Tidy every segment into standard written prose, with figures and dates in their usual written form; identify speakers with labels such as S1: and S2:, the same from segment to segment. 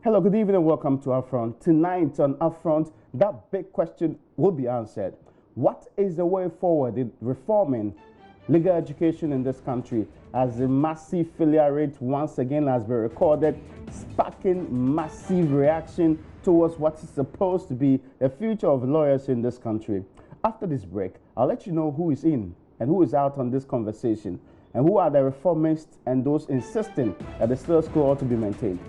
S1: Hello, good evening, and welcome to UPfront. Tonight on UPfront, that big question will be answered. What is the way forward in reforming legal education in this country, as the massive failure rate once again has been recorded, sparking massive reaction towards what is supposed to be the future of lawyers in this country? After this break, I'll let you know who is in and who is out on this conversation, and who are the reformists and those insisting that the status quo ought to be maintained.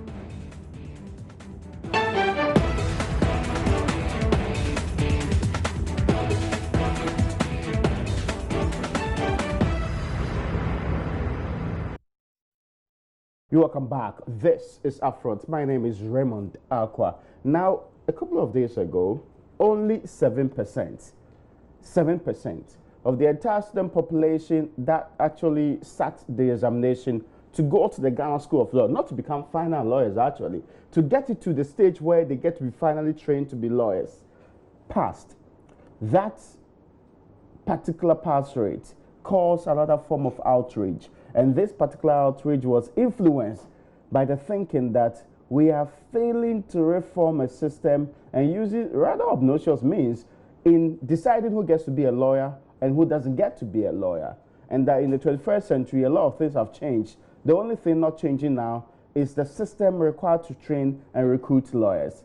S1: You're welcome back. This is UPfront. My name is Raymond Aqua. Now, a couple of days ago, only 7% of the entire student population that actually sat the examination to go to the Ghana School of Law, not to become final lawyers actually, to get it to the stage where they get to be finally trained to be lawyers, passed. That particular pass rate caused another form of outrage. And this particular outrage was influenced by the thinking that we are failing to reform a system and using rather obnoxious means in deciding who gets to be a lawyer and who doesn't get to be a lawyer. And that in the 21st century, a lot of things have changed. The only thing not changing now is the system required to train and recruit lawyers.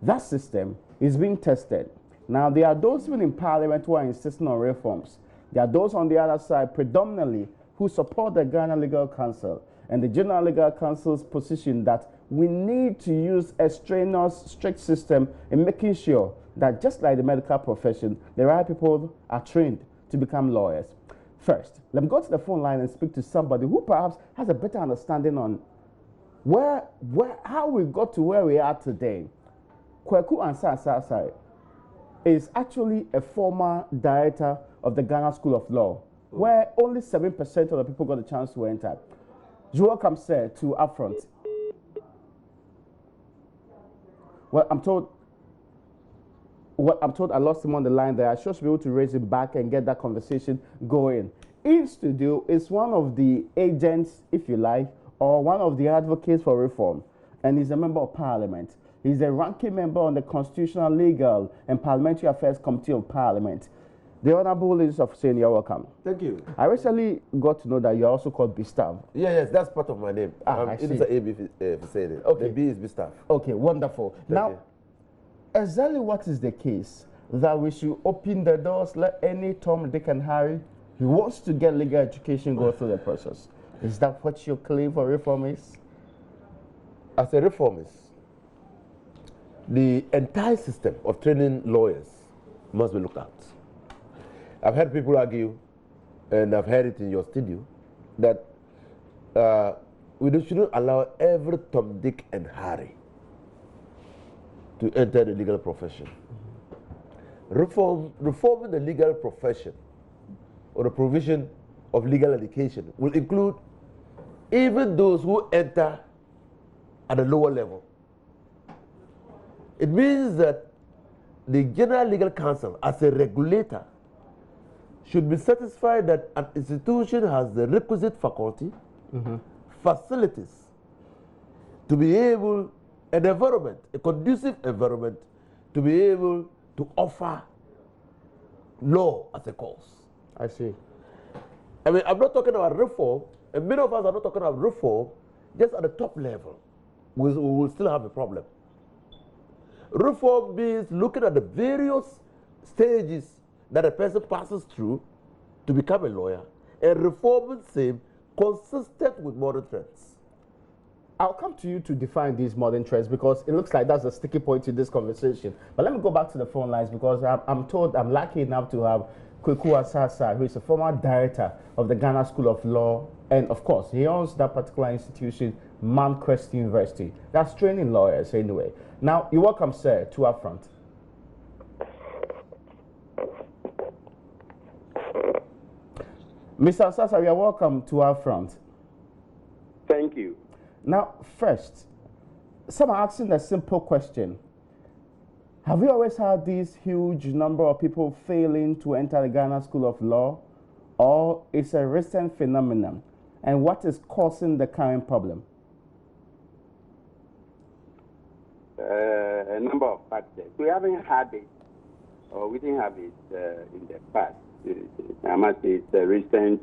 S1: That system is being tested. Now, there are those even in Parliament who are insisting on reforms. There are those on the other side, predominantly, who support the Ghana Legal Council and the General Legal Council's position that we need to use a strenuous, strict system in making sure that just like the medical profession, the right people are trained to become lawyers. First, let me go to the phone line and speak to somebody who perhaps has a better understanding on how we got to where we are today. Kweku Ansah is actually a former director of the Ghana School of Law, where only 7% of the people got a chance to enter. You're welcome, sir, to UPfront. Well, I'm told I lost him on the line there. I should be able to raise him back and get that conversation going. In studio is one of the agents, if you like, or one of the advocates for reform, and he's a member of Parliament. He's a ranking member on the Constitutional, Legal, and Parliamentary Affairs Committee of Parliament. The Honorable Ladies of saying you're welcome.
S2: Thank you.
S1: I recently got to know that you're also called Bistav.
S2: Yes, that's part of my name.
S1: I see.
S2: It is a AB said it. Okay. The B is Bistav.
S1: Okay, wonderful. Now, exactly what is the case that we should open the doors, let any Tom, Dick, and Harry who wants to get legal education go through the process? Is that what your claim for reform is?
S2: As a reformist, the entire system of training lawyers must be looked at. I've heard people argue, and I've heard it in your studio, that we shouldn't allow every Tom, Dick, and Harry to enter the legal profession. Reforming the legal profession or the provision of legal education will include even those who enter at a lower level. It means that the General Legal Council, as a regulator, should be satisfied that an institution has the requisite faculty, facilities, to be able, an environment, a conducive environment, to be able to offer law as a course.
S1: I see.
S2: I mean, I'm not talking about reform, and many of us are not talking about reform just at the top level. We will still have a problem. Reform means looking at the various stages that a person passes through to become a lawyer, and reforming same consistent with modern trends.
S1: I'll come to you to define these modern trends because it looks like that's a sticky point in this conversation. But let me go back to the phone lines because I'm told I'm lucky enough to have Kweku Ansah, who is a former director of the Ghana School of Law, and of course, he owns that particular institution, Mount Crest University. That's training lawyers anyway. Now, you're welcome, sir, to UPfront. Mr. Ansah, you're welcome to UPfront.
S3: Thank you.
S1: Now, first, some are asking a simple question. Have we always had this huge number of people failing to enter the Ghana School of Law, or is a recent phenomenon? And what is causing the current problem?
S3: a number of factors. We haven't had it, or we didn't have it in the past. I must say it's a recent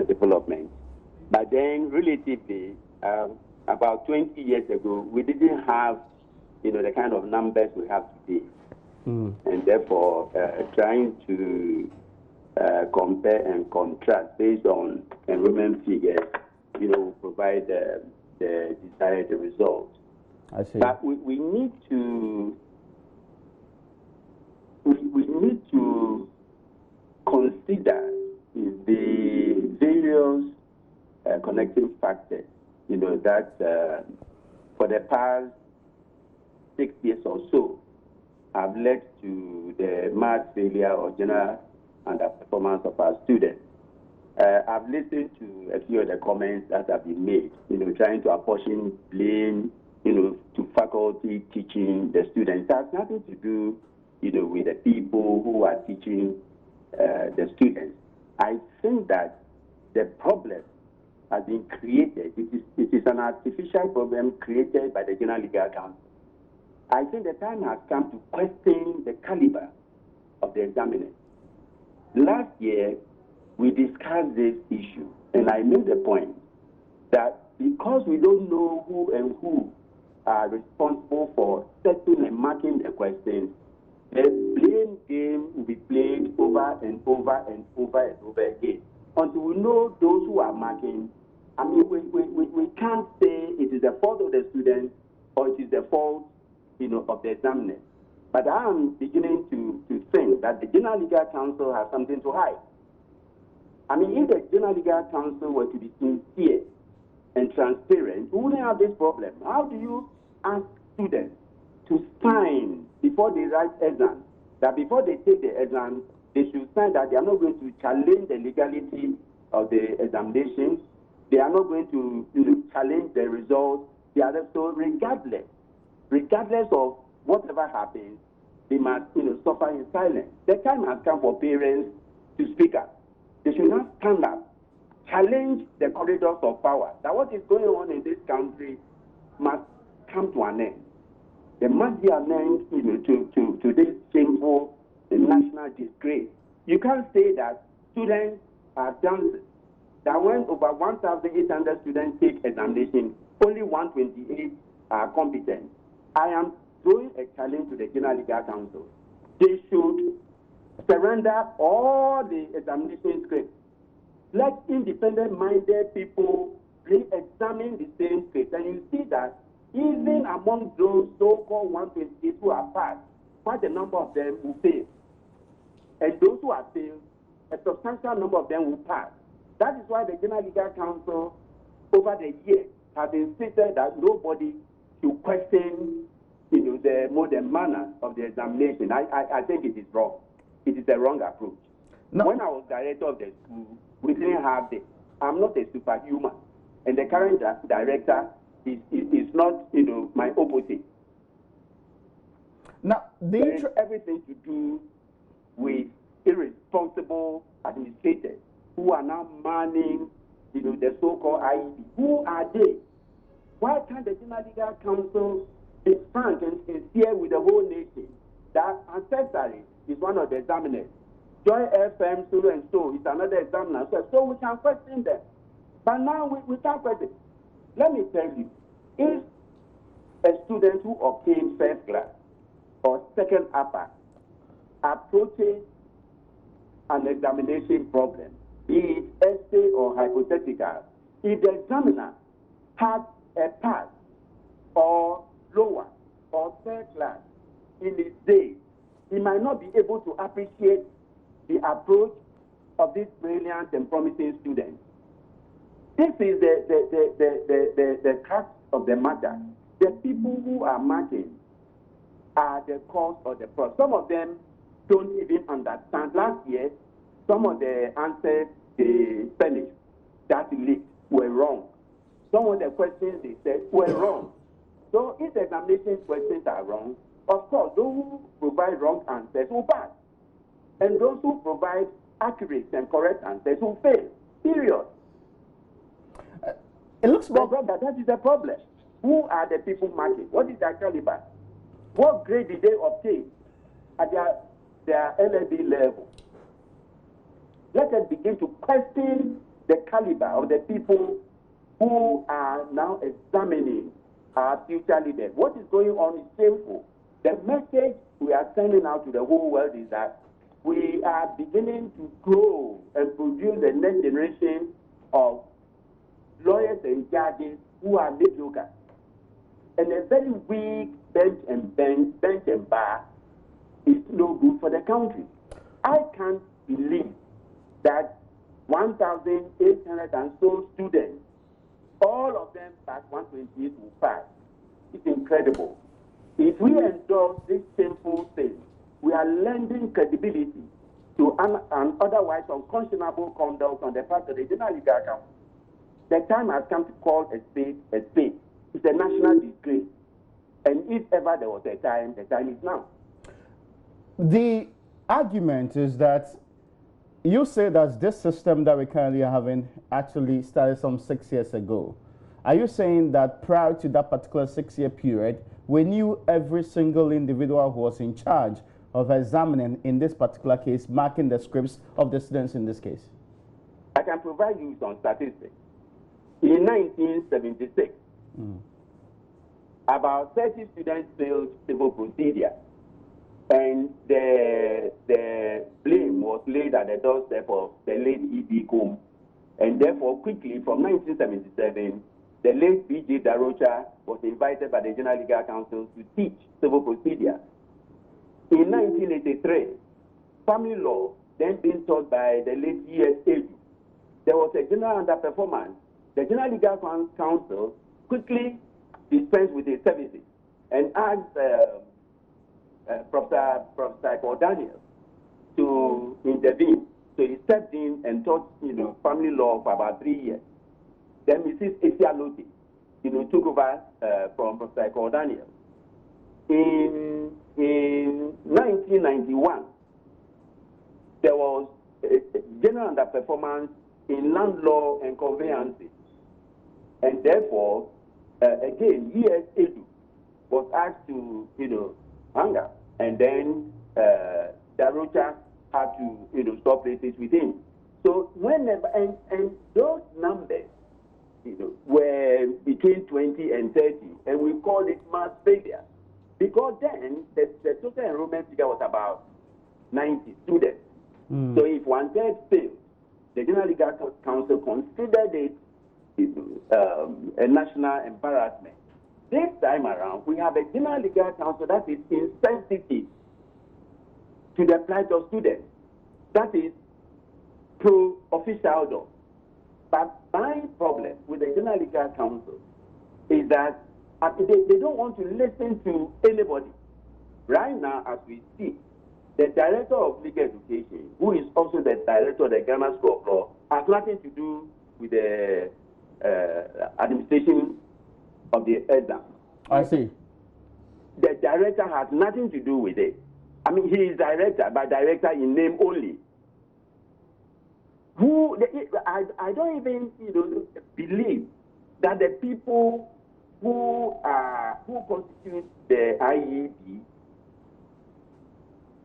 S3: development. But then, relatively, about 20 years ago, we didn't have, the kind of numbers we have today. And therefore, trying to compare and contrast based on enrollment figures, provide the desired result.
S1: I see.
S3: But we need to consider the various connecting factors, that for the past 6 years or so have led to the mass failure or general underperformance of our students. I've listened to a few of the comments that have been made, trying to apportion blame, to faculty teaching the students. It has nothing to do, with the people who are teaching the students. I think that the problem has been created. It is an artificial problem created by the General Legal Council. I think the time has come to question the caliber of the examiners. Last year, we discussed this issue, and I made the point that because we don't know who are responsible for setting and marking the questions, the blame game will be played over and over and over and over again. Until we know those who are marking, we can't say it is the fault of the students or it is the fault, of the examiners. But I am beginning to think that the General Legal Council has something to hide. If the General Legal Council were to be sincere and transparent, we wouldn't have this problem. How do you ask students to sign before they write exams, that before they take the exam, they should sign that they are not going to challenge the legality of the examination, they are not going to challenge the results, so regardless of whatever happens, they must suffer in silence. The time has come for parents to speak up. They should not stand up, challenge the corridors of power. That what is going on in this country must come to an end. There must be an end to this shameful national disgrace. You can't say that students are done, that when over 1,800 students take examination, only 128 are competent. I am throwing a challenge to the General Legal Council. They should surrender all the examination scripts. Let independent-minded people re-examine the same script, and you see that even among those so-called 128 who are passed, quite a number of them will fail. And those who are failed, a substantial number of them will pass. That is why the General Legal Council, over the years, has insisted that nobody should question, the modern manner of the examination. I think it is wrong. It is the wrong approach. No. When I was director of the school, we didn't have this. I'm not a superhuman, and the current director is not, my opposite.
S1: Now,
S3: there is everything to do with irresponsible administrators who are now manning, the so-called IEP. Who are they? Why can't the General Legal Council be frank and sincere with the whole nation that ancestry is one of the examiners? Joy FM, so and so is another examiner. So we can question them. But now we can't question. Let me tell you, if a student who obtains first class or second upper approaches an examination problem, be it essay or hypothetical, if the examiner has a pass or lower or third class in his day, he might not be able to appreciate the approach of this brilliant and promising student. This is the crux of the matter. The people who are marking are the cause of the problem. Some of them don't even understand. Last year, some of the answers they Spanish that leaked were wrong. Some of the questions they said were wrong. So if the examination questions are wrong, of course, those who provide wrong answers will pass. And those who provide accurate and correct answers will fail. Period.
S1: It looks more
S3: that is the problem. Who are the people marking? What is their caliber? What grade did they obtain at their LLB level? Let us begin to question the caliber of the people who are now examining our future leaders. What is going on is shameful. The message we are sending out to the whole world is that we are beginning to grow and produce the next generation of lawyers and judges who are mediocre. And a very weak bench and bar is no good for the country. I can't believe that 1,800 and so students, all of them past 128 will pass. It's incredible. If we endorse this shameful thing, we are lending credibility to an otherwise unconscionable conduct on the part of the General Legal Council. The time has come to call a spade a spade. It's a national disgrace. And if ever there was a time, the time is now.
S1: The argument is that you say that this system that we currently having actually started some 6 years ago. Are you saying that prior to that particular 6-year period, we knew every single individual who was in charge of examining, in this particular case, marking the scripts of the students in this case?
S3: I can provide you some statistics. In 1976, about 30 students failed civil procedure, and the blame was laid at the doorstep of the late E.B. Combs. And therefore, quickly, from 1977, the late B.J. Darocha was invited by the General Legal Council to teach civil procedure. In 1983, family law, then being taught by the late E.S. Edu, there was a general underperformance. The General Legal Council quickly dispensed with its services and asked Professor Paul Daniel to intervene. So he stepped in and taught, family law for about 3 years. Then Mrs. Esia Loti, took over from Professor Paul Daniel. In 1991, there was a general underperformance in land law and conveyances. And therefore, again, E.S. Edu was asked to, hang up. And then Darocha had to, stop places with him. So whenever, and those numbers, were between 20 and 30, and we called it mass failure. Because then, the total enrollment figure was about 90 students. So if 1/3 failed, the General Legal Council considered it a national embarrassment. This time around, we have a General Legal Council that is insensitive to the plight of students. That is pro-officialdom. But my problem with the General Legal Council is that they don't want to listen to anybody. Right now, as we speak, the Director of Legal Education, who is also the Director of the Ghana School of Law, has nothing to do with the administration of the exam.
S1: I see.
S3: The director has nothing to do with it. I mean, he is director, but director in name only. I don't even believe that the people who constitute the IEB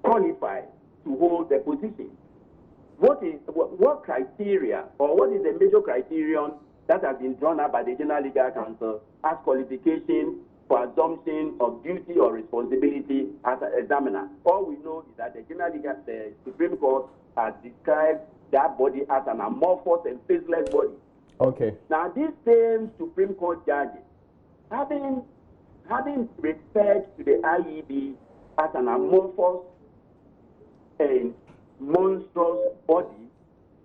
S3: qualify to hold the position. What criteria, or what is the major criterion that has been drawn up by the General Legal Council as qualification for assumption of duty or responsibility as an examiner? All we know is that the Supreme Court has described that body as an amorphous and faceless body.
S1: Okay.
S3: Now, these same Supreme Court judges, having referred to the IEB as an amorphous and monstrous body,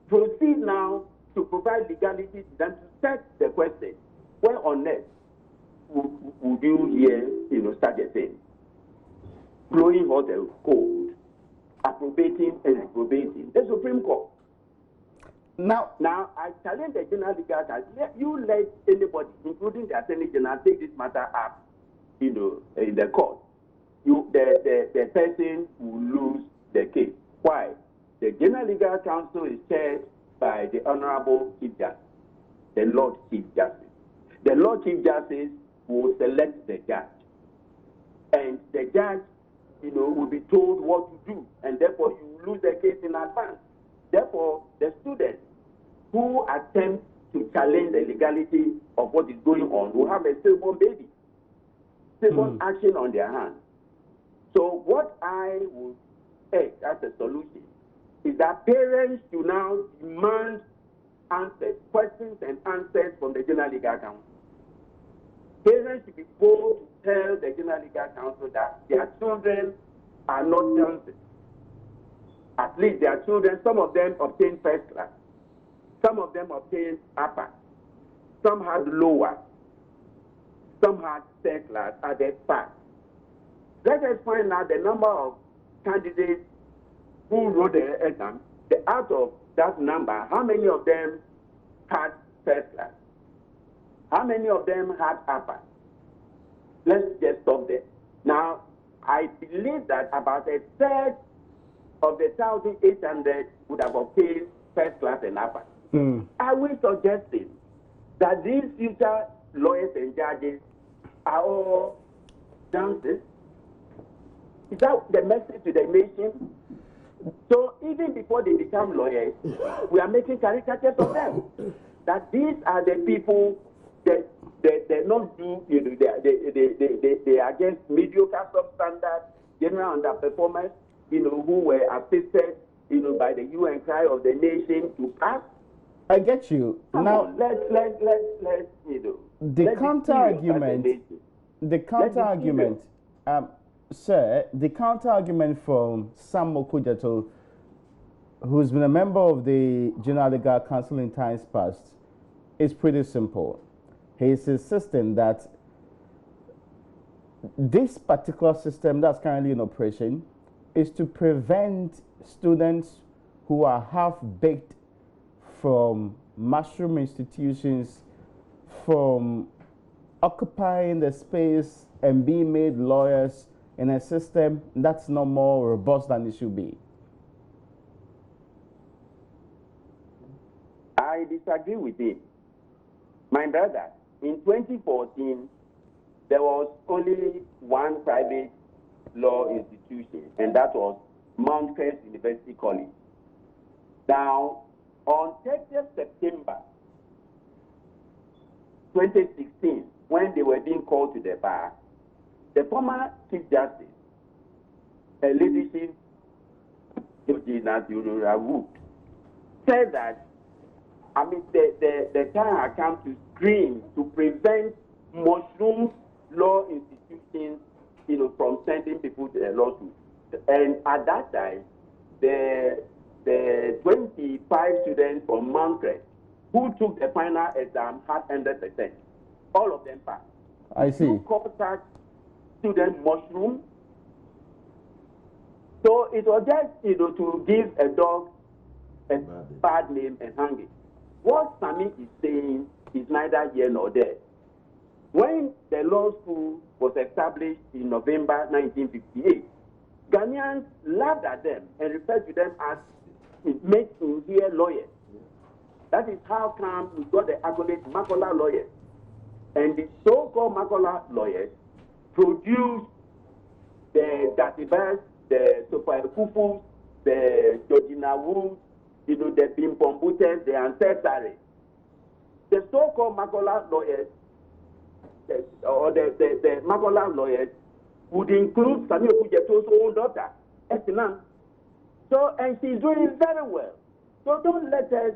S3: proceed now to provide legality to them to set the question, where on earth would you hear such a thing? Blowing hot and cold, approbating and reprobating. The Supreme Court. Now I challenge the General Legal Council. You let anybody, including the Attorney General, take this matter up, in the court. The person will lose the case. Why? The General Legal Council is chaired by the Honorable Chief Justice, the Lord Chief Justice. The Lord Chief Justice will select the judge. And the judge, will be told what to do, and therefore you lose the case in advance. Therefore, the students who attempt to challenge the legality of what is going on will have a stillborn baby, stillborn action on their hands. So what I would say as a solution is that parents should now demand answers, questions and answers from the General Legal Council. Parents should be bold to tell the General Legal Council that their children are not dancing. At least their children, some of them obtained first class, some of them obtained upper, some had lower, some had third class, others passed. Let us find out the number of candidates who wrote the exam. Out of that number, how many of them had first class? How many of them had upper? Let's just stop there. Now, I believe that about a third of the 1,800 would have obtained first class and upper. Are we suggesting that these future lawyers and judges are all dancers? Is that the message to the nation? So even before they become lawyers, we are making caricatures of them. That these are the people that they not do, they are against mediocre substandard, general underperformers, who were assisted, by the UN cry of the nation to pass.
S1: I get you.
S3: Come
S1: now,
S3: on, let's
S1: the counter argument, sir, the counter argument from Sam Okujato, who's been a member of the General Legal Council in times past, is pretty simple. He's insisting that this particular system that's currently in operation is to prevent students who are half-baked from mushroom institutions from occupying the space and being made lawyers in a system that's no more robust than it should be.
S3: I disagree with him. My brother, in 2014, there was only one private law institution, and that was Mount Crest University College. Now, on 30th September 2016, when they were being called to the bar, the former Chief Justice, a leadership, Wood, said that, the time had come to screen to prevent mushroom law institutions, from sending people to the lawsuit. And at that time, the 25 students from Mount Crest who took the final exam had 100%. All of them passed.
S1: I see.
S3: You call that student mushroom? So it was just, to give a dog a bad name and hang it. What Sami is saying is neither here nor there. When the law school was established in November 1958, Ghanaians laughed at them and referred to them as make in here lawyers. That is how come we got the accolade Makola lawyers. And the so-called Makola lawyers produced the Datibas, the Sofa Kufus, the Georgina Woods, the Bimpombutes, the ancestors. The so-called Makola lawyers, or the Makola lawyers, would include Samuel Kujeto's own daughter, Estinam. So, and she's doing very well. So don't let us,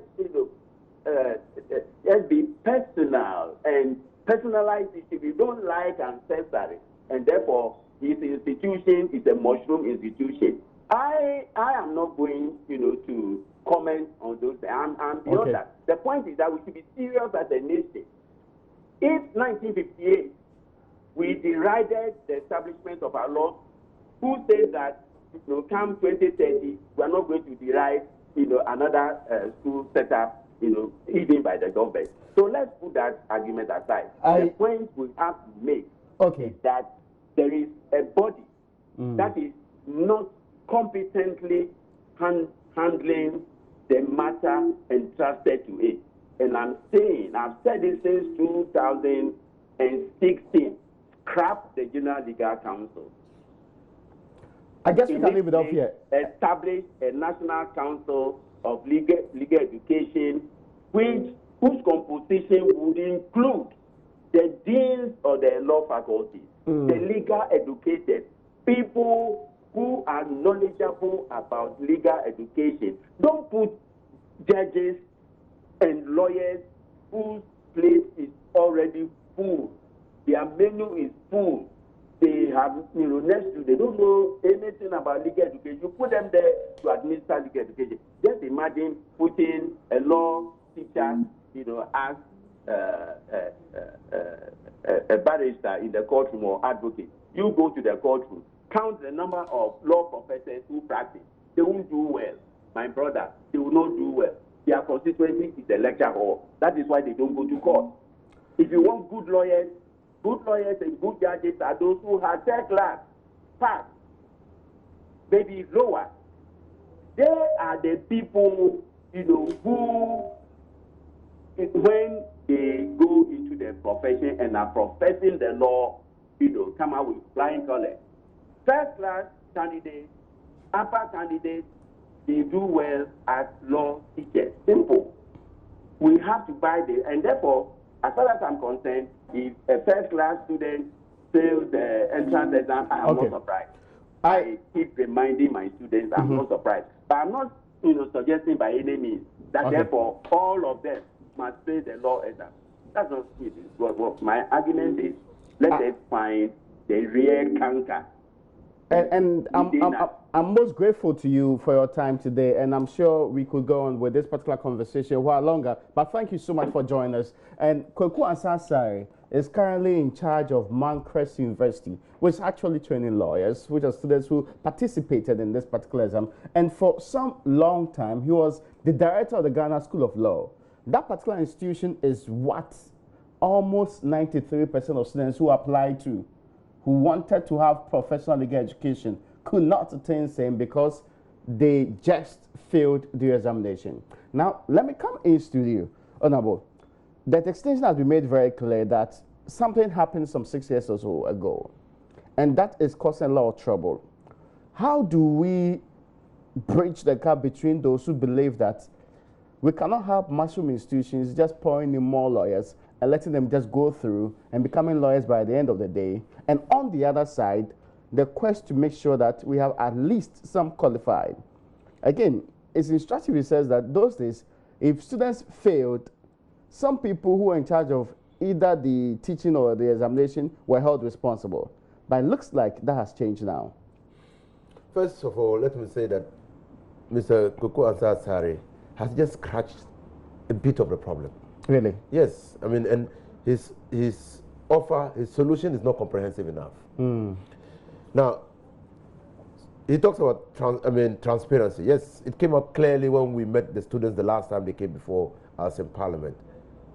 S3: just be personal and personalize it if you don't like ancestry. And therefore, his institution is a mushroom institution. I am not going, to comment on those. I'm beyond that. The point is that we should be serious as a nation. If 1958, we derided the establishment of our laws, who says that, come 2030, we are not going to deride, another school set up, even by the government. So let's put that argument aside. The point we have to make is that there is a body that is not competently handling the matter entrusted to it. And I've said it since 2000, 2016 scrapped the General Legal Council.
S1: I guess we can leave it off here.
S3: Established a National Council of Legal Education, whose composition would include the deans of the law faculties, the legal educated, people who are knowledgeable about legal education. Don't put judges and lawyers whose plate is already full. Their menu is full. They have, next to, they don't know anything about legal education. You put them there to administer legal education. Just imagine putting a law teacher, as a barrister in the courtroom or advocate. You go to the courtroom, count the number of law professors who practice. They won't do well. My brother, they will not do well. Their constituency is the lecture hall. That is why they don't go to court. If you want good lawyers and good judges are those who have third class, pass, maybe lower. They are the people, who, when they go into the profession and are professing the law, come out with flying colors. First class candidates, upper candidates, they do well as law teachers. Simple. We have to buy this, and therefore, as far as I'm concerned, if a first class student fails the entrance exam, I am not surprised. I keep reminding my students I'm not surprised. But I'm not suggesting by any means that therefore all of them must fail the law exam. That's not it. What my argument is, let us find the real canker.
S1: And I'm most grateful to you for your time today, and I'm sure we could go on with this particular conversation a while longer, but thank you so much for joining us. And Kwaku Ansah is currently in charge of Mancrest University, which is actually training lawyers, which are students who participated in this particular exam. And for some long time, he was the director of the Ghana School of Law. That particular institution is what almost 93% of students who applied to, who wanted to have professional legal education, could not attain same because they just failed the examination. Now, let me come in studio, Honorable. That extension has been made very clear that something happened some 6 years or so ago, and that is causing a lot of trouble. How do we bridge the gap between those who believe that we cannot have mushroom institutions just pouring in more lawyers and letting them just go through and becoming lawyers by the end of the day, and on the other side, the quest to make sure that we have at least some qualified? Again, it's instructive. It says that those days, if students failed, some people who were in charge of either the teaching or the examination were held responsible. But it looks like that has changed now.
S2: First of all, let me say that Mr. Kwaku Ansah has just scratched a bit of the problem.
S1: Really?
S2: Yes. I mean, and his solution is not comprehensive enough. Now, he talks about transparency. Yes, it came up clearly when we met the students the last time they came before us in Parliament.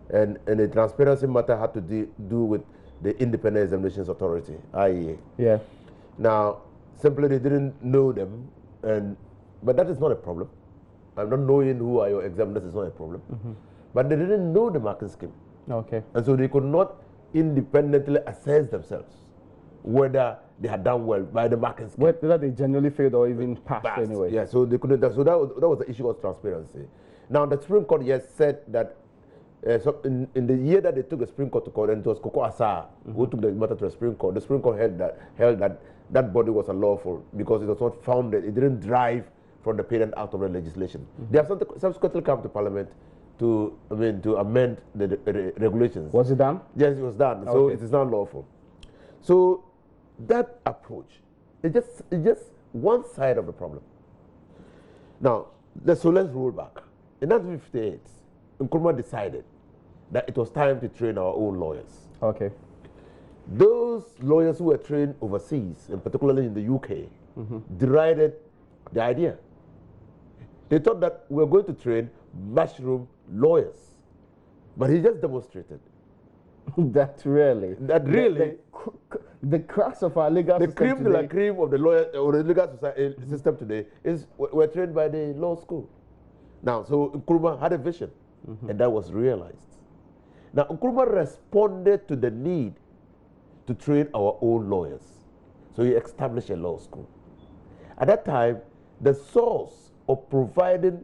S2: And the transparency matter had to do with the Independent Examinations Authority, IEA.
S1: Yeah.
S2: Now, simply they didn't know them, but that is not a problem. I'm not knowing who are your examiners is not a problem. But they didn't know the marking scheme.
S1: Okay.
S2: And so they could not independently assess themselves whether they had done well by the marking scheme.
S1: Whether they genuinely failed or even passed anyway.
S2: Yeah, so they couldn't. So that was the issue of transparency. Now, the Supreme Court yes said that so in the year that they took the Supreme Court to court, and it was Kwaku Ansah who took the matter to the Supreme Court held that that body was unlawful because it was not founded, it didn't drive from the parent act of the legislation. They have subsequently come to Parliament to amend the regulations.
S1: Was it done?
S2: Yes, it was done. So it is not lawful. So that approach is just one side of the problem. Now, let's roll back. In 1958, Nkrumah decided that it was time to train our own lawyers.
S1: Okay.
S2: Those lawyers who were trained overseas, and particularly in the UK, derided the idea. They thought that we were going to train mushroom lawyers. But he just demonstrated.
S1: That really. The crux of our legal system
S2: today. The cream de la cream of the lawyer or the legal society, system today is we're trained by the law school. Now, so Nkrumah had a vision, and that was realized. Now, Nkrumah responded to the need to train our own lawyers. So he established a law school. At that time, the source of providing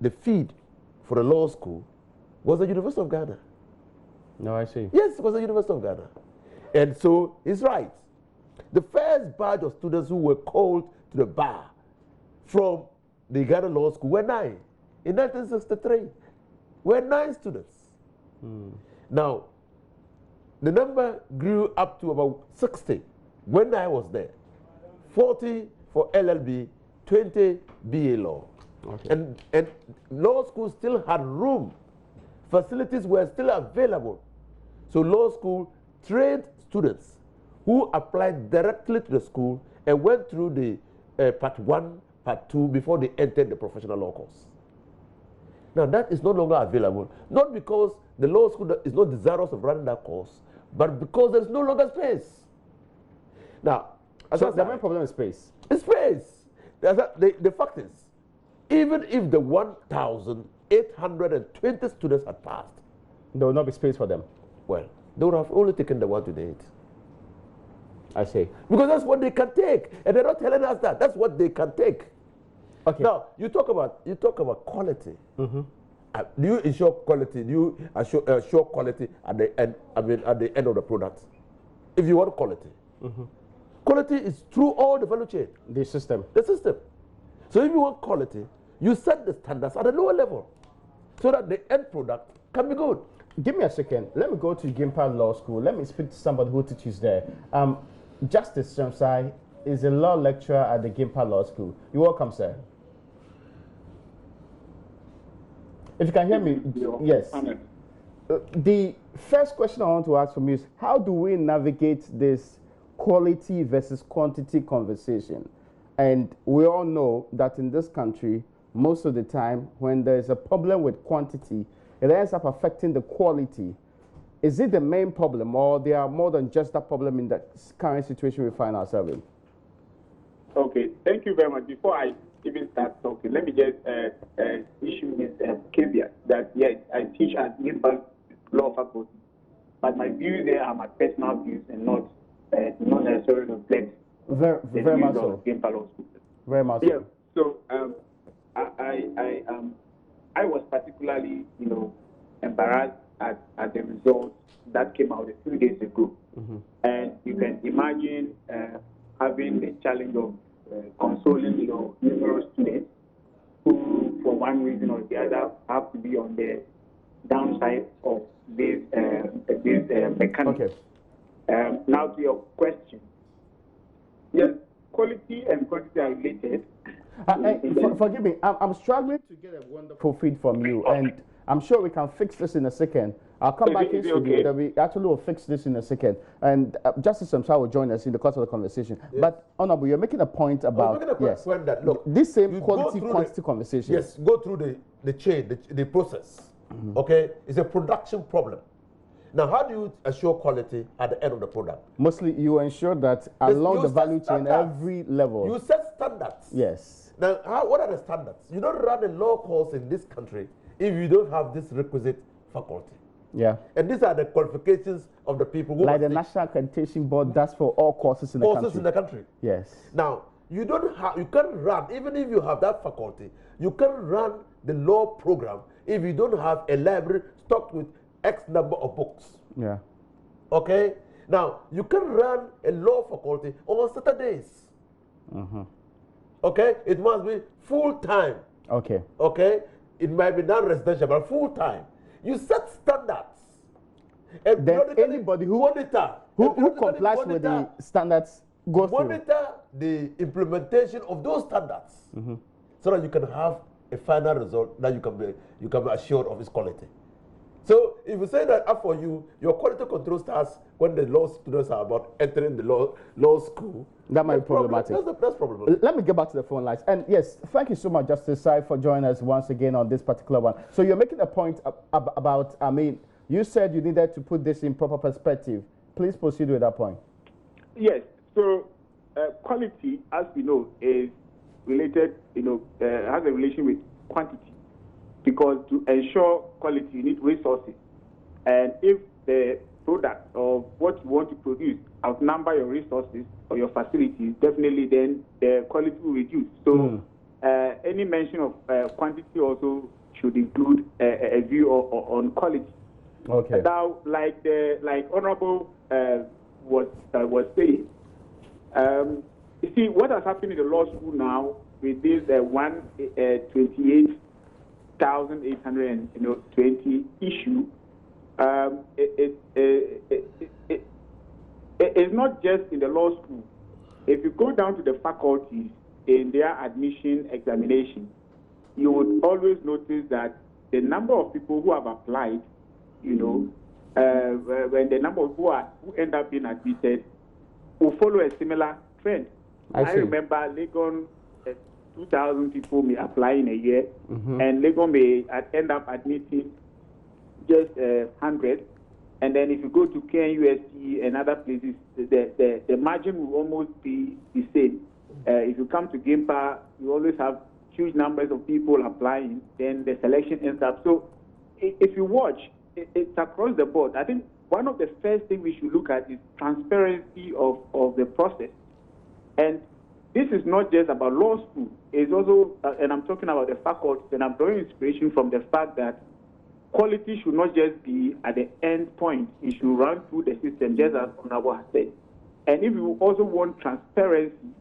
S2: the feed for the law school was the University of Ghana.
S1: No, I see.
S2: Yes, it was the University of Ghana. And so he's right. The first batch of students who were called to the bar from the Ghana Law School were 9. In 1963, were 9 students. Now, the number grew up to about 60 when I was there. 40 for LLB, 20 BA Law. Okay. And law school still had room. Facilities were still available. So law school trained students who applied directly to the school and went through the part 1, part 2 before they entered the professional law course. Now that is no longer available, not because the law school is not desirous of running that course, but because there is no longer space. Now,
S1: so the main problem is space.
S2: It's space. The fact is, even if the 1,820 students had passed,
S1: there will not be space for them.
S2: Well, they would have only taken the 1 to 8.
S1: I see.
S2: Because that's what they can take, and they're not telling us that. That's what they can take.
S1: Okay.
S2: Now you talk about quality. Do you ensure quality? Do you assure quality at the end? I mean, at the end of the product, if you want quality, quality is through all the value chain.
S1: The system.
S2: The system. So if you want quality, you set the standards at a lower level, so that the end product can be good.
S1: Give me a second. Let me go to Gimpa Law School. Let me speak to somebody who teaches there. Justice Shamsai is a law lecturer at the Gimpa Law School. You're welcome, sir. If you can hear me, yes. The first question I want to ask from you is, how do we navigate this quality versus quantity conversation? And we all know that in this country, most of the time, when there's a problem with quantity, it ends up affecting the quality. Is it the main problem, or there are more than just that problem in the current situation we find ourselves in?
S4: Okay, thank you very much. Before I even start talking, let me just issue this caveat that, yes, I teach at Gimpa Law Faculty, but my views there are my personal views and not necessarily reflect
S1: very much so.
S4: Gimpa Law School.
S1: Very much
S4: so. Yeah, so I was particularly, embarrassed at the results that came out a few days ago. And you can imagine having the challenge of consoling numerous students who, for one reason or the other, have to be on the downside of this mechanism. Okay. Now to your question. Yes, quality and quantity are related.
S1: Forgive me, I'm struggling to get a wonderful feed from you, and I'm sure we can fix this in a second. I'll come back in studio. We actually will fix this in a second. And Justice Samsa will join us in the course of the conversation. Yes. But, Honorable, you're making a point about
S2: that, look,
S1: this same quality conversation.
S2: Yes, go through the chain, the process. Okay? It's a production problem. Now, how do you assure quality at the end of the product?
S1: Mostly, you ensure that along the value chain, every level.
S2: You set standards.
S1: Yes.
S2: Now, what are the standards? You don't run a law course in this country if you don't have this requisite faculty.
S1: Yeah.
S2: And these are the qualifications of the people who
S1: like the National Accreditation Board does for all courses in the country.
S2: Courses in the country.
S1: Yes.
S2: Now, you can't run, even if you have that faculty, you can't run the law program if you don't have a library stocked with X number of books.
S1: Yeah.
S2: Okay? Now, you can run a law faculty on Saturdays. Okay? It must be full time.
S1: Okay.
S2: Okay? It might be non-residential, but full time. You set standards. And
S1: then anybody who complies with the standards goes
S2: monitor the implementation of those standards, so that you can have a final result that you can be assured of its quality. So if you say that up for you, your quality control starts when the law students are about entering the law school.
S1: That might be problematic.
S2: That's problematic.
S1: Let me get back to the phone lines. And yes, thank you so much, Justice Sai, for joining us once again on this particular one. So you're making a point about, you said you needed to put this in proper perspective. Please proceed with that point.
S4: Yes. So quality, as we know, is related, has a relation with quantity. Because to ensure quality, you need resources. And if the product or what you want to produce outnumber your resources or your facilities, definitely then the quality will reduce. So any mention of quantity also should include a view on quality.
S1: Okay.
S4: Now, like Honorable was saying, you see what has happened in the law school now with this 28,820 issue. It's not just in the law school. If you go down to the faculties in their admission examination, you would always notice that the number of people who have applied, when the number of who end up being admitted will follow a similar trend. I remember Legon, 2,000 people may apply in a year, and Legon may end up admitting just 100. And then if you go to KNUST and other places, the margin will almost be the same. If you come to GIMPA, you always have huge numbers of people applying, then the selection ends up. So if you watch, it's across the board. I think one of the first things we should look at is transparency of the process. And this is not just about law school. It's also, and I'm talking about the faculty, and I'm drawing inspiration from the fact that quality should not just be at the end point. It should run through the system, just as Honorable has said. And if you also want transparency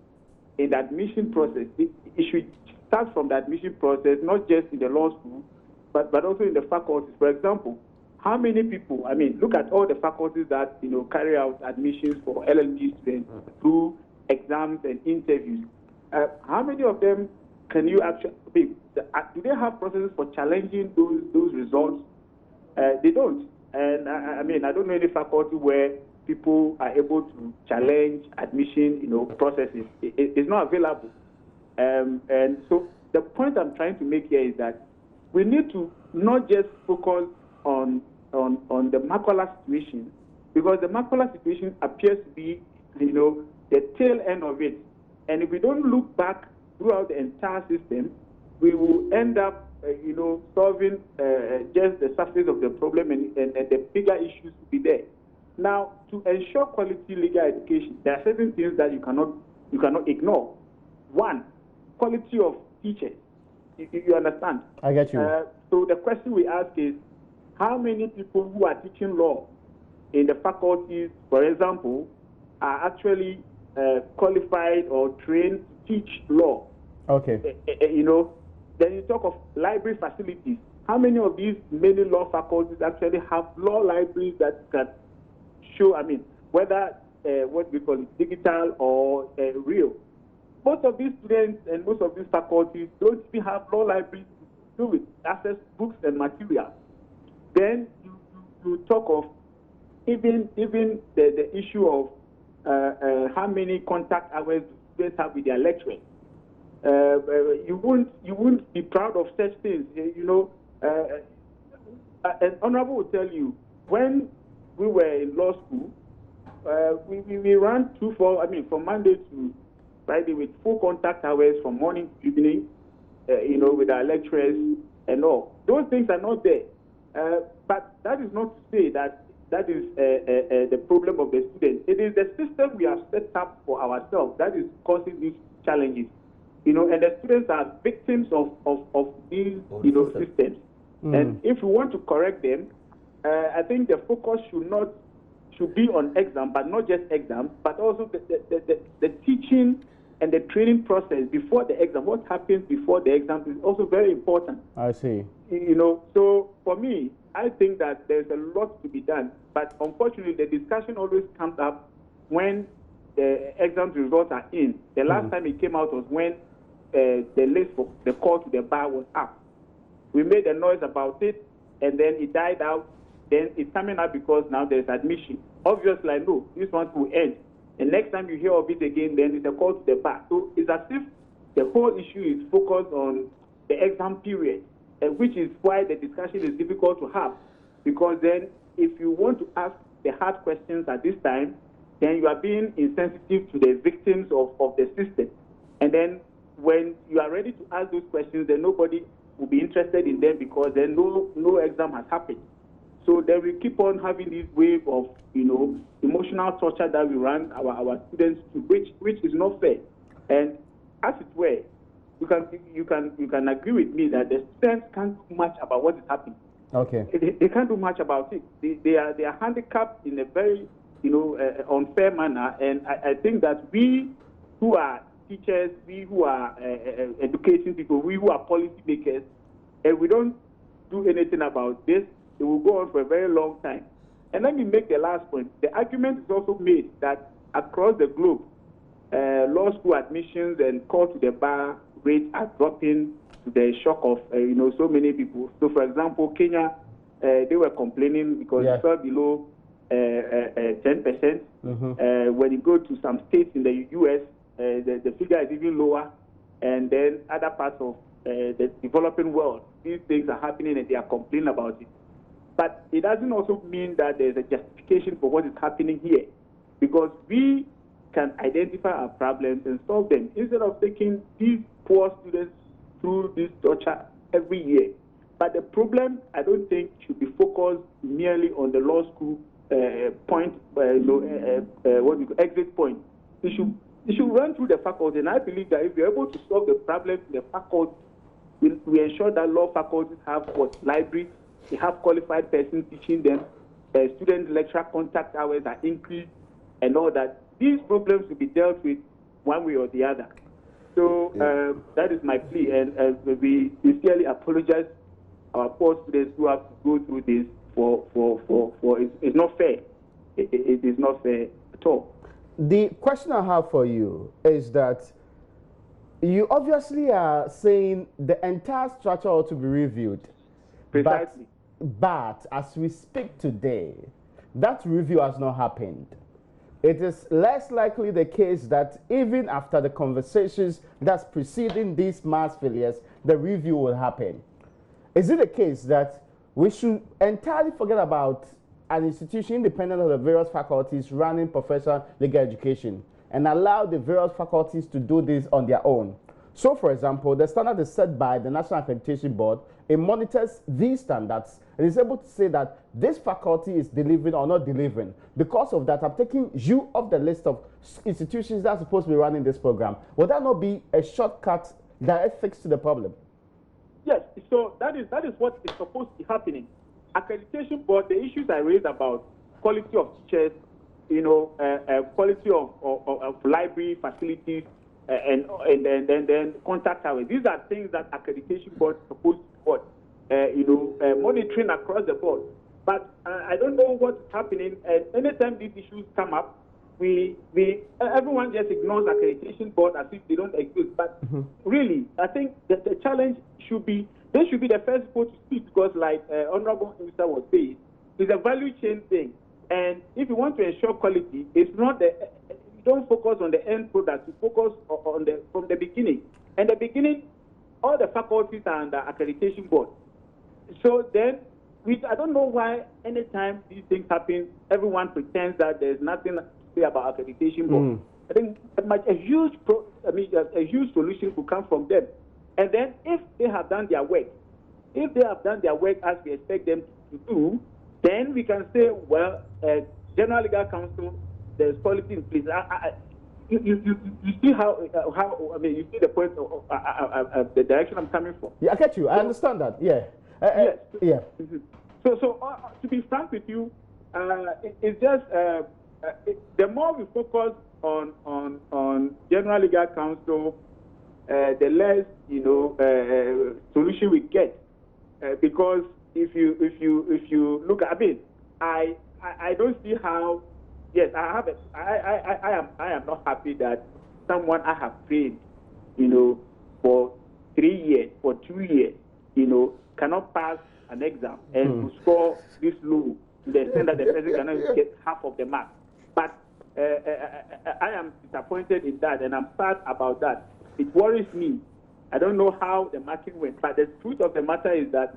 S4: in the admission process, it should start from the admission process, not just in the law school, but also in the faculties. For example, how many people, look at all the faculties that, carry out admissions for LLB students through exams and interviews. How many of them can you actually, do they have processes for challenging those results? They don't. And I don't know any faculty where people are able to challenge admission, processes. It's not available. And so the point I'm trying to make here is that we need to not just focus on the Makola situation, because the Makola situation appears to be, the tail end of it. And if we don't look back throughout the entire system, we will end up, solving just the surface of the problem, and the bigger issues will be there. Now, to ensure quality legal education, there are certain things that you cannot ignore. One, quality of teachers. You understand?
S1: I get you.
S4: So the question we ask is, how many people who are teaching law in the faculties, for example, are actually qualified or trained to teach law?
S1: Okay.
S4: Then you talk of library facilities. How many of these many law faculties actually have law libraries that can show, whether what we call it, digital or real? Most of these students and most of these faculties don't even have law libraries to do with access books and materials. Then you talk of even the issue of how many contact hours students have with their lecturers. You won't be proud of such things, An Honorable will tell you, when we were in law school, we ran from Monday to Friday with full contact hours from morning to evening, with our lecturers and all. Those things are not there. But that is not to say that is the problem of the students. It is the system we have set up for ourselves that is causing these challenges. And the students are victims of these systems. And if we want to correct them, I think the focus should be on exam, but not just exam, but also the teaching and the training process before the exam. What happens before the exam is also very important.
S1: I see.
S4: So for me, I think that there's a lot to be done, but unfortunately, the discussion always comes up when the exam results are in. The last time it came out was when the list for the call to the bar was up. We made a noise about it, and then it died out. Then it's coming up because now there's admission. Obviously, I know this one will end. And next time you hear of it again, then it's a call to the bar. So it's as if the whole issue is focused on the exam period, which is why the discussion is difficult to have. Because then if you want to ask the hard questions at this time, then you are being insensitive to the victims of the system. And then when you are ready to ask those questions, then nobody will be interested in them because then no exam has happened. So then we keep on having this wave of, emotional torture that we run our students to, which is not fair. And as it were, you can agree with me that the students can't do much about what is happening.
S1: Okay.
S4: They can't do much about it. They are handicapped in a very unfair manner, and I think that we who are teachers, we who are educating people, we who are policy makers, and we don't do anything about this, it will go on for a very long time. And let me make the last point. The argument is also made that across the globe, law school admissions and call to the bar rates are dropping to the shock of so many people. So, for example, Kenya, they were complaining because it fell below 10%. When you go to some states in the U.S., the figure is even lower. And then other parts of the developing world, these things are happening and they are complaining about it. But it doesn't also mean that there's a justification for what is happening here, because we can identify our problems and solve them instead of taking these poor students through this torture every year. But the problem, I don't think, should be focused merely on the law school exit point. It should run through the faculty, and I believe that if we're able to solve the problem in the faculty, we ensure that law faculties have libraries, they have qualified persons teaching them, student-lecturer contact hours are increased, and all that. These problems will be dealt with one way or the other. So that is my plea, and we sincerely apologize our poor students who have to go through this for it's not fair. It is not fair at all.
S1: The question I have for you is that you obviously are saying the entire structure ought to be reviewed.
S4: Precisely.
S1: But as we speak today, that review has not happened. It is less likely the case that even after the conversations that's preceding these mass failures, the review will happen. Is it the case that we should entirely forget about an institution independent of the various faculties running professional legal education and allow the various faculties to do this on their own? So, for example, the standard is set by the National Accreditation Board. It monitors these standards and is able to say that this faculty is delivering or not delivering. Because of that, I'm taking you off the list of institutions that are supposed to be running this program. Would that not be a shortcut, direct fix to the problem?
S4: Yes, so that is what is supposed to be happening. Accreditation board, the issues I raised about quality of teachers, quality of library facilities, and then contact hours. These are things that accreditation board is supposed to support, monitoring across the board. But I don't know what's happening. And anytime these issues come up, everyone just ignores accreditation board as if they don't exist. But really, I think that the challenge should be, they should be the first people to speak, because like Honorable Minister was saying, it's a value chain thing. And if you want to ensure quality, it's not you don't focus on the end product, you focus on from the beginning. And the beginning, all the faculties are under accreditation board. So then, I don't know why anytime these things happen, everyone pretends that there's nothing to say about accreditation board. I think a huge solution will come from them. And then if they have done their work, as we expect them to do, then we can say, well, General Legal Counsel, there's policy in place. You see how you see the point of the direction I'm coming from.
S1: Yeah, I get you. I understand that. Yeah.
S4: Yes.
S1: Yeah.
S4: So to be frank with you, it's just the more we focus on General Legal Counsel, the less solution we get. Because if you look at I don't see how. Yes, I am not happy that someone I have trained, for 3 years, for 2 years, cannot pass an exam and to score this low to the extent that the person cannot get half of the mark. But I am disappointed in that, and I'm sad about that. It worries me. I don't know how the marking went, but the truth of the matter is that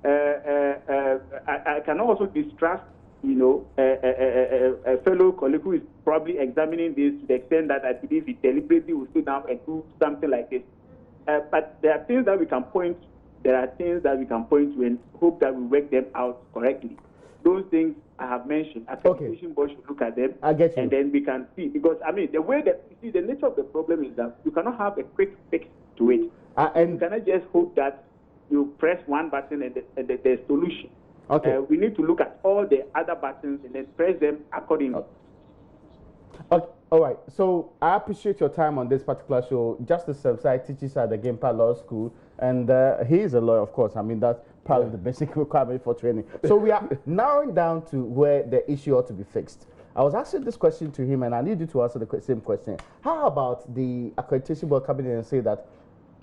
S4: I can also distrust a fellow colleague who is probably examining this to the extent that I believe he deliberately will sit down and do something like this. But there are things that we can point. There are things that we can point to and hope that we work them out correctly. those things I have mentioned, accreditation board should look at them.
S1: I get you.
S4: And then we can see, because I mean, the way that, you see, the nature of the problem is that you cannot have a quick fix to it.
S1: And
S4: you cannot just hope that you press one button and there's solution.
S1: Okay.
S4: We need to look at all the other buttons and then press them accordingly.
S1: Okay. All right. So I appreciate your time on this particular show. Justice Semsai teaches at the Gampa Law School, and he is a lawyer, of course. I mean, that's part of the basic requirement for training. So we are narrowing down to where the issue ought to be fixed. I was asking this question to him, and I need you to answer the same question. How about the accreditation board coming in and say that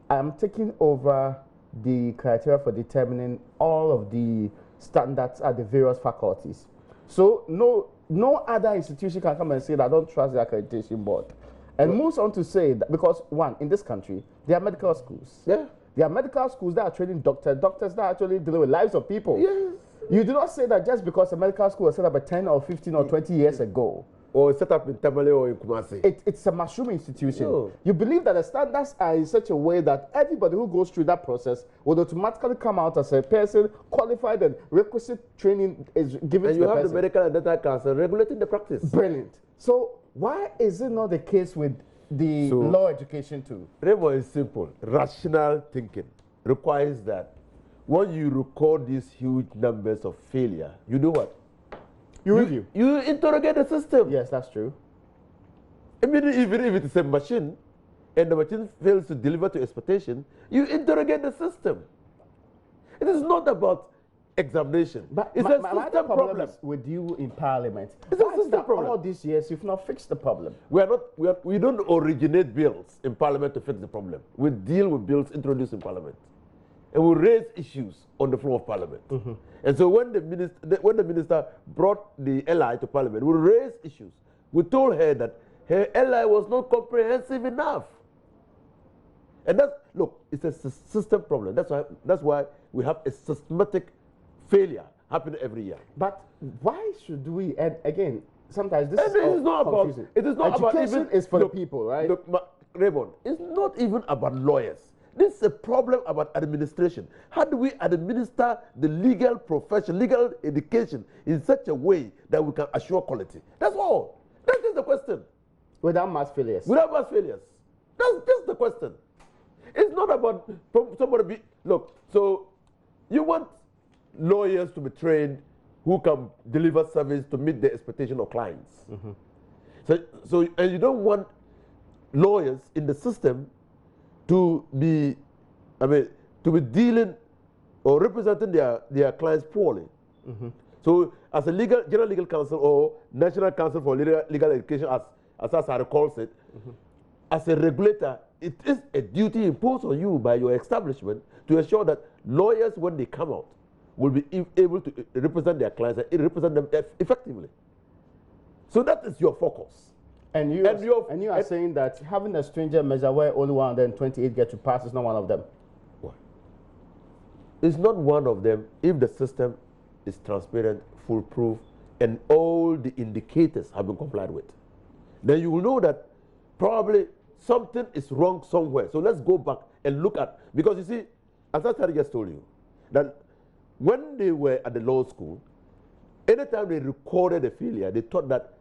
S1: I'm taking over the criteria for determining all of the standards at the various faculties? So no other institution can come and say that I don't trust the accreditation board. And moves on to say that, because one, in this country, there are medical schools.
S2: Yeah.
S1: There are medical schools that are training doctors that are actually dealing with lives of people.
S2: Yes.
S1: You do not say that just because a medical school was set up 10 or 15 or 20 years ago.
S2: Or set up in Tamale or in Kumasi.
S1: It's a mushroom institution.
S2: No.
S1: You believe that the standards are in such a way that everybody who goes through that process will automatically come out as a person qualified, and requisite training is given
S2: and
S1: to the person.
S2: you have the medical and dental council regulating the practice.
S1: Brilliant. So why is it not the case with the law education too?
S2: Rainbow is simple. Rational thinking requires that when you record these huge numbers of failure, you do what?
S1: You review.
S2: You interrogate the system.
S1: Yes, that's true.
S2: Even if it is a machine and the machine fails to deliver to expectation, you interrogate the system. It is not about examination.
S1: But
S2: it's a system problem.
S1: With you in Parliament.
S2: It's a system problem.
S1: All these years, you've not fixed the problem.
S2: We don't originate bills in Parliament to fix the problem. We deal with bills introduced in Parliament. And we raise issues on the floor of Parliament. And so when the minister brought the LI to Parliament, we raised issues. We told her that her LI was not comprehensive enough. And look, it's a system problem. That's why we have a systematic failure happening every year.
S1: But why should we? And again, sometimes this
S2: is not
S1: confusing.
S2: about. It is not about
S1: education
S2: even.
S1: is for the people, right?
S2: Look, Raymond, it's not even about lawyers. This is a problem about administration. How do we administer the legal profession, legal education in such a way that we can assure quality? That's all. That is the question.
S1: Without mass failures.
S2: Without mass failures. That's just the question. It's not about somebody look, so you want lawyers to be trained who can deliver service to meet the expectation of clients. And you don't want lawyers in the system to be dealing or representing their clients poorly. So as a general legal counsel or National Council for Legal Education, as SARA calls it, as a regulator, it is a duty imposed on you by your establishment to ensure that lawyers, when they come out, will be able to represent their clients and represent them effectively. So that is your focus.
S1: And you are saying that having a stringent measure where only 128 get to pass is not one of them?
S2: What? It's not one of them if the system is transparent, foolproof, and all the indicators have been complied with. Then you will know that probably something is wrong somewhere. So let's go back and look at, because you see, as I just told you, that when they were at the law school, anytime they recorded a failure, they thought that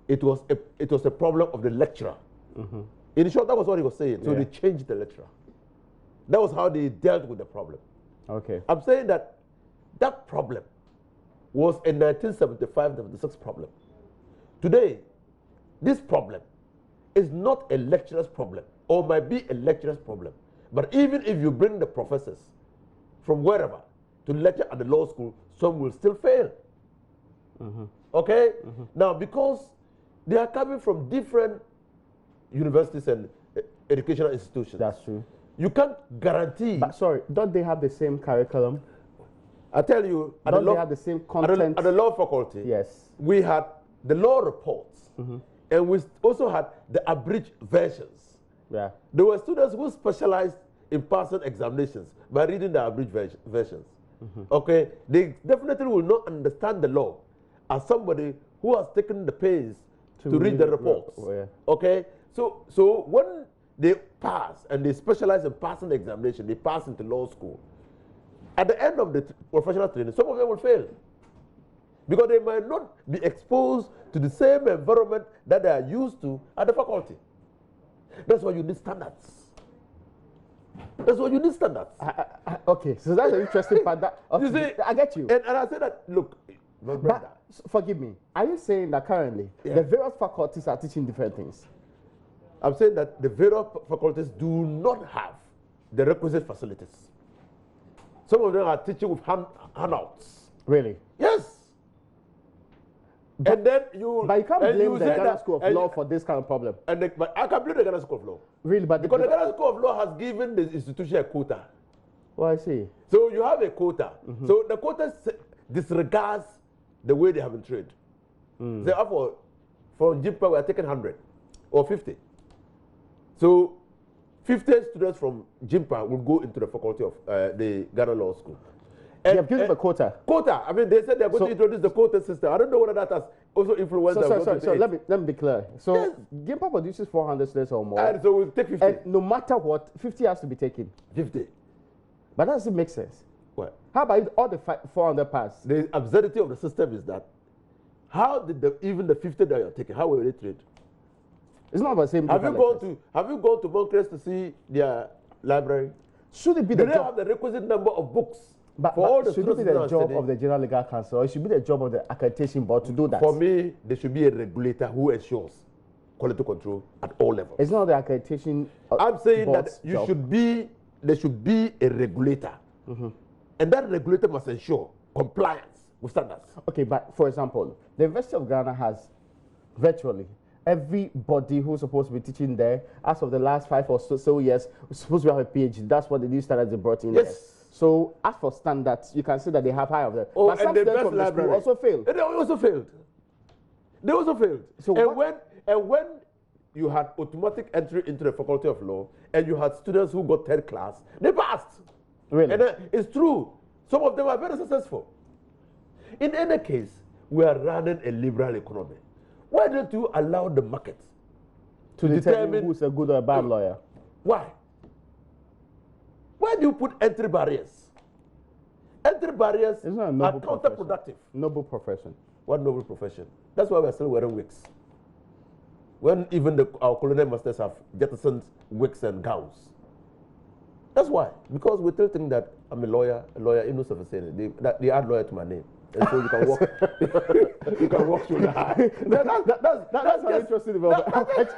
S2: it was a problem of the lecturer. In short, that was what he was saying. So they changed the lecturer. That was how they dealt with the problem.
S1: Okay.
S2: I'm saying that problem was a 1975-76 problem. Today, this problem is not a lecturer's problem, or might be a lecturer's problem. But even if you bring the professors from wherever to lecture at the law school, some will still fail. Okay? Now, because they are coming from different universities and educational institutions.
S1: That's true.
S2: You can't guarantee.
S1: But sorry, don't they have the same curriculum?
S2: I tell you,
S1: they have the same content?
S2: At the law faculty,
S1: yes,
S2: we had the law reports, and we also had the abridged versions.
S1: Yeah.
S2: There were students who specialized in passing examinations by reading the abridged versions. Okay, they definitely will not understand the law as somebody who has taken the pains to read the reports. Okay, so when they pass and they specialize in passing the examination, they pass into law school. At the end of the professional training, some of them will fail. because they might not be exposed to the same environment that they are used to at the faculty. That's why you need standards. That's why you need standards.
S1: Okay, so that's an interesting part. Okay,
S2: You see,
S1: I get you.
S2: And I say that, look, my brother.
S1: But, forgive me, are you saying that currently the various faculties are teaching different things?
S2: I'm saying that the various faculties do not have the requisite facilities. Some of them are teaching with handouts.
S1: Really?
S2: Yes. And then you.
S1: But you can't blame the Ghana
S2: that,
S1: School of Law for this kind of problem.
S2: But I can blame the Ghana School of Law.
S1: Really? But
S2: because the Ghana School of Law has given the institution a quota.
S1: Oh, I see.
S2: So you have a quota. So the quota disregards the way they have been trained. Therefore, from JIMPA, we are taking 100 or 50. So 50 students from JIMPA will go into the faculty of the Ghana Law School.
S1: They have given them a quota.
S2: Quota. I mean, they said they're going to introduce the quota system. I don't know whether that has also influenced them.
S1: So let me be clear. So yes. JIMPA produces 400 students or more.
S2: And so we'll take 50.
S1: And no matter what, 50 has to be taken.
S2: 50.
S1: But that doesn't make sense.
S2: What?
S1: How about all the 400 pass?
S2: The absurdity of the system is that how did even the 50 that you're taking, how were they trained?
S1: It's not about the same.
S2: Have you gone to Moncres to see their library?
S1: Should it be
S2: the job? Have the requisite number of books?
S1: But should it be the job of the General Legal Council, or it should be the job of the accreditation board to do that?
S2: For me, there should be a regulator who ensures quality control at all levels.
S1: It's not the accreditation.
S2: I'm saying that there should be a regulator, and that regulator must ensure compliance with standards. Okay,
S1: but for example, the University of Ghana has virtually everybody who's supposed to be teaching there, as of the last 5 or so years, is supposed to have a PhD. That's what the new standards they brought in.
S2: Yes.
S1: There. So, as for standards, you can see that they have high of them.
S2: Oh,
S1: but some
S2: and the
S1: students
S2: best
S1: from the
S2: library
S1: school also failed.
S2: They also failed. They also failed. So when you had automatic entry into the Faculty of Law, and you had students who got third class, they passed.
S1: Really?
S2: And it's true. Some of them are very successful. In any case, we are running a liberal economy. Why don't you allow the market
S1: to determine who's a good or a bad lawyer?
S2: Why? Why do you put entry barriers? Entry barriers are counterproductive.
S1: Noble profession.
S2: What noble profession? That's why we're still wearing wigs. When even our colonial masters have jettisoned wigs and gowns. That's why. Because we still think that I'm a lawyer, innocent of saying that they add lawyer to my name. And so you can walk, you can walk through the high. That's
S1: an interesting development.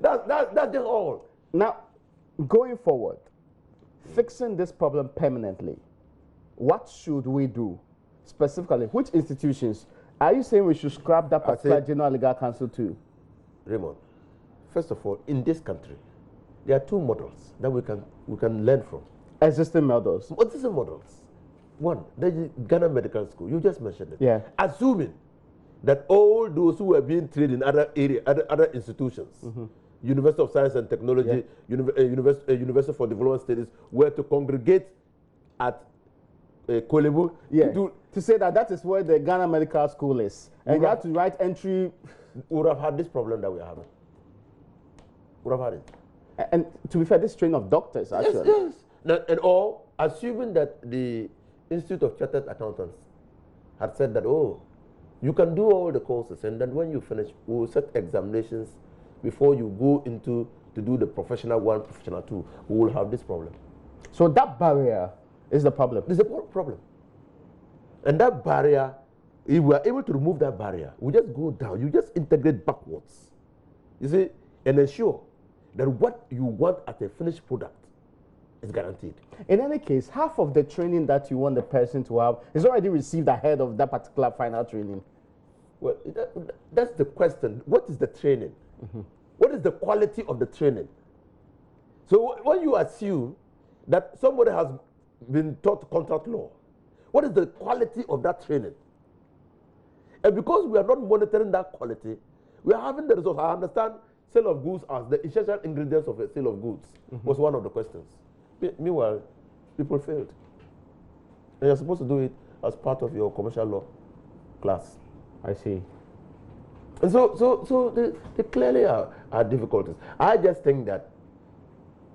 S2: That's just all.
S1: Now, going forward, fixing this problem permanently, what should we do specifically? Which institutions? Are you saying we should scrap that particular General Legal Council too?
S2: Raymond, first of all, in this country, there are 2 models that we can learn from.
S1: Existing models.
S2: Existing models. One, the Ghana Medical School. You just mentioned it.
S1: Yeah.
S2: Assuming that all those who are being trained in other institutions, University of Science and Technology, University for Development Studies, were to congregate at Kolebu.
S1: Yeah. To say that is where the Ghana Medical School is, and you have to write entry.
S2: We would have had this problem that we are having. We would have had it.
S1: And to be fair, this train of doctors actually.
S2: Yes. Now, and all assuming that the Institute of Chartered Accountants had said that, oh, you can do all the courses, and then when you finish, we will set examinations before you go into to do the professional 1, professional 2. We will have this problem.
S1: So that barrier is the problem.
S2: There's a problem. And that barrier, if we are able to remove that barrier, we just go down. You just integrate backwards. You see, and ensure that what you want as a finished product is guaranteed.
S1: In any case, half of the training that you want the person to have is already received ahead of that particular final training.
S2: Well, that's the question. What is the training? What is the quality of the training? So when you assume that somebody has been taught contract law, what is the quality of that training? And because we are not monitoring that quality, we are having the results. I understand sale of goods as the essential ingredients of a sale of goods was one of the questions. Meanwhile, people failed. And you're supposed to do it as part of your commercial law class.
S1: I see.
S2: And so they clearly are difficulties. I just think that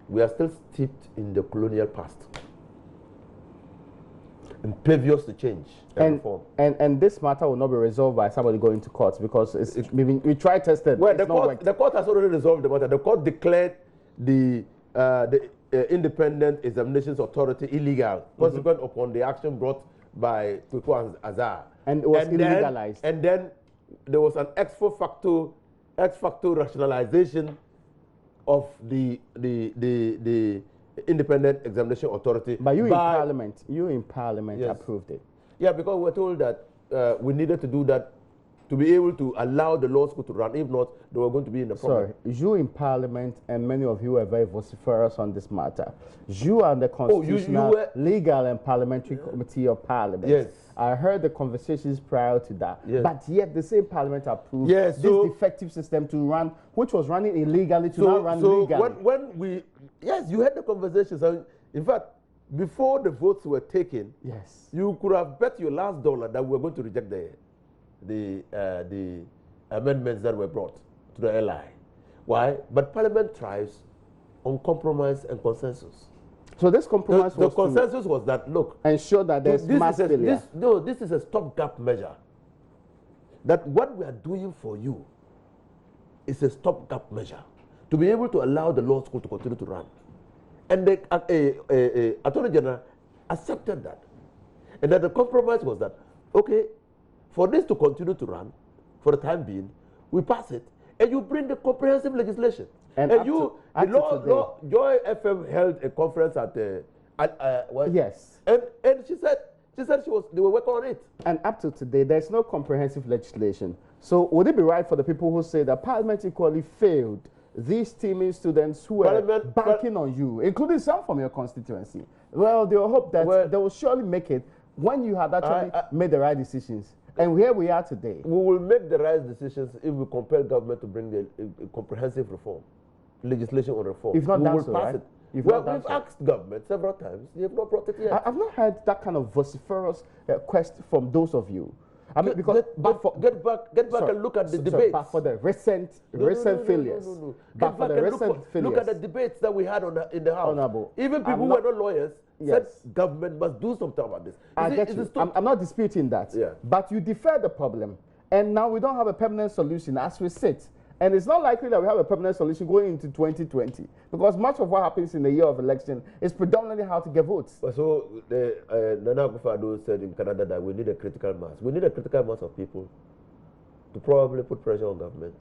S2: we are still steeped in the colonial past. impervious to change and reform.
S1: And this matter will not be resolved by somebody going to court because we tried tested.
S2: Well, the court has already resolved the matter. The court declared the Independent Examinations Authority illegal, consequent upon the action brought by Kweku Azar.
S1: And it was illegalized.
S2: And then there was an ex facto rationalization of the Independent Examination Authority.
S1: But you in Parliament
S2: yes.
S1: approved it.
S2: Yeah, because we were told that we needed to do that to be able to allow the law school to run. If not, they were going to be in the problem.
S1: Sorry, you in Parliament and many of you were very vociferous on this matter. You are the Constitutional, Legal and Parliamentary Committee of Parliament.
S2: Yes.
S1: I heard the conversations prior to that.
S2: Yes.
S1: But yet the same Parliament approved
S2: yes,
S1: this defective system to run, which was running illegally, to now run legally.
S2: Yes, you had the conversations. In fact, before the votes were taken,
S1: yes,
S2: you could have bet your last dollar that we were going to reject the amendments that were brought to the LI. Why? But Parliament thrives on compromise and consensus.
S1: So this compromise
S2: the consensus was that, look,
S1: ensure that there's mass failure.
S2: This is a stopgap measure. That what we are doing for you is a stopgap measure to be able to allow the law school to continue to run. And the Attorney General accepted that. And that the compromise was that, okay, for this to continue to run, for the time being, we pass it, and you bring the comprehensive legislation. And Joy FM held a conference at
S1: yes.
S2: And she said they were working on it.
S1: And up to today, there's no comprehensive legislation. So would it be right for the people who say that Parliament equally failed these teaming students who were banking on you, including some from your constituency? Well, they will hope that they will surely make it when you have actually made the right decisions. And here we are today.
S2: We will make the right decisions if we compel government to bring the comprehensive reform, legislation on reform.
S1: If not
S2: we
S1: done
S2: will
S1: so,
S2: pass
S1: right?
S2: it. We've asked government several times. They have not brought it yet.
S1: I've not heard that kind of vociferous quest from those of you. I mean, because
S2: get back and look at the debates.
S1: But for the recent failures.
S2: Look at the debates that we had in the House.
S1: Honorable,
S2: even people who were not lawyers said government must do something about this.
S1: I'm not disputing that.
S2: Yeah.
S1: But you defer the problem, and now we don't have a permanent solution as we sit. And it's not likely that we have a permanent solution going into 2020, because much of what happens in the year of election is predominantly how to get votes.
S2: So Nana Akufo-Addo said in Canada that we need a critical mass. We need a critical mass of people to probably put pressure on government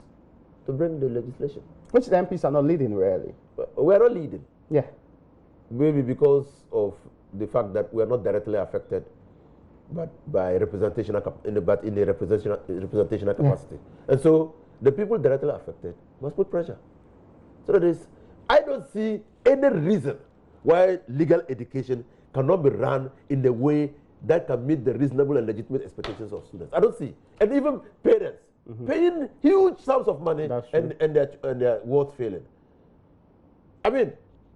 S2: to bring the legislation.
S1: Which the MPs are not leading, really.
S2: We are not leading.
S1: Yeah.
S2: Maybe because of the fact that we are not directly affected, but by representational capacity. And so the people directly affected must put pressure. So that is, I don't see any reason why legal education cannot be run in the way that can meet the reasonable and legitimate expectations of students. I don't see. And even parents paying huge sums of money and their worth failing. I mean,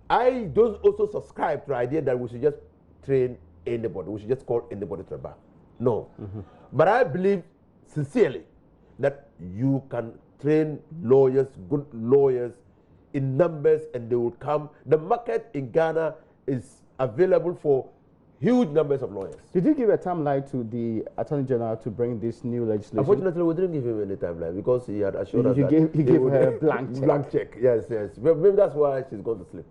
S2: I don't also subscribe to the idea that we should just train anybody. We should just call anybody to the bar. No. But I believe sincerely that you can train lawyers, good lawyers, in numbers, and they will come. The market in Ghana is available for huge numbers of lawyers.
S1: Did you give a timeline to the Attorney General to bring this new legislation?
S2: Unfortunately, we didn't give him any timeline because he had assured us that
S1: he gave her a blank check.
S2: Blank check, yes. But maybe that's why she's going to sleep.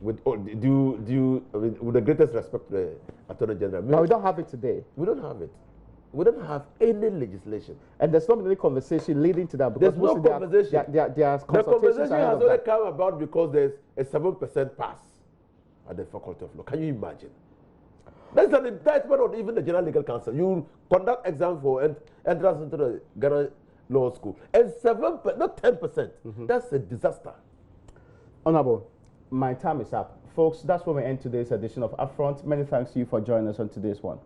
S2: With the greatest respect to the Attorney General.
S1: But we don't have it today.
S2: We don't have it. We don't have any legislation.
S1: And there's not really conversation leading to that. Because
S2: there's no conversation.
S1: The
S2: conversation has only come about because there's a 7% pass at the Faculty of Law. Can you imagine? That's an indictment on even the General Legal Council. You conduct exam for entrance into the Ghana Law School. And 7%, not 10%. That's a disaster.
S1: Honorable, my time is up. Folks, that's where we end today's edition of Upfront. Many thanks to you for joining us on today's one.